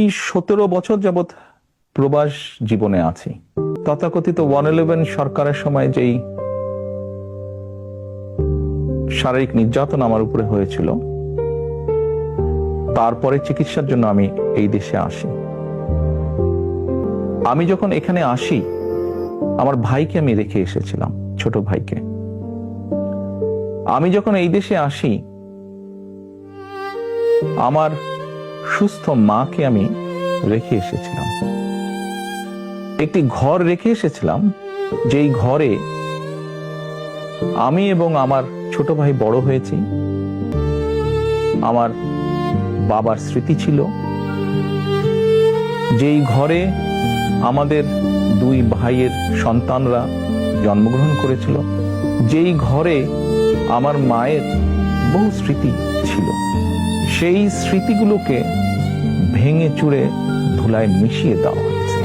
17 বছর যাবৎ প্রবাস জীবনে আছি। তথাকথিত 111 সরকারের সময় যেই শারীরিক নির্যাতন আমার উপরে হয়েছিল, তারপরে চিকিৎসার জন্য আমি এই দেশে আসি। আমি যখন এখানে আসি, আমার ভাইকে আমি রেখে এসেছিলাম, ছোট ভাইকে। আমি যখন এই দেশে আসি, আমার সুস্থ মাকে আমি রেখে এসেছিলাম। একটি ঘর রেখে এসেছিলাম, যেই ঘরে আমি এবং আমার ছোট ভাই বড় হয়েছি। আমার বাবার স্মৃতি ছিল। যেই ঘরে আমাদের দুই ভাইয়ের সন্তানরা জন্মগ্রহণ করেছিল, যেই ঘরে আমার মায়ের বহু স্মৃতি ছিল, সেই স্মৃতিগুলোকে ভেঙে চুরে ধুলায় মিশিয়ে দেওয়া হয়েছে।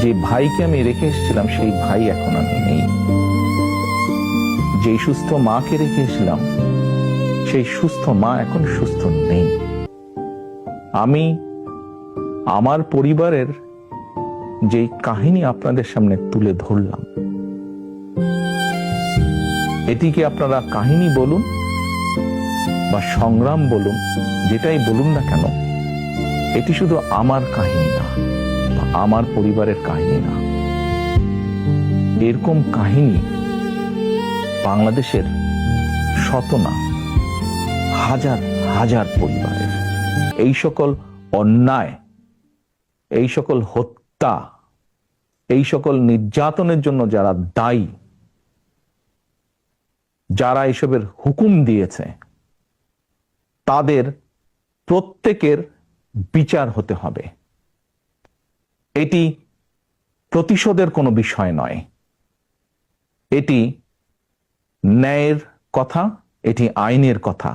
যে ভাইকে আমি রেখে এসেছিলাম, সেই ভাই এখন আর নেই। যেই সুস্থ মাকে রেখে এসেছিলাম, সেই সুস্থ মা এখন সুস্থ নেই। আমি আমার পরিবারের যে কাহিনী আপনাদের সামনে তুলে ধরলাম, এটিকে আপনারা কাহিনী বলুন বা সংগ্রাম বলুন, যেটাই বলুন না কেন, এটি শুধু আমার কাহিনী না, আমার পরিবারের কাহিনী না। এরকম কাহিনী বাংলাদেশের শত না, হাজার হাজার পরিবারের। এই সকল অন্যায়, এই সকল হত্যা, এই সকল নির্যাতনের জন্য যারা দায়ী, যারা এসবের হুকুম দিয়েছে, তাদের প্রত্যেকের বিচার হতে হবে। এটি প্রতিশোধের কোনো বিষয় নয়, এটি ন্যায়ের কথা, এটি আইনের কথা।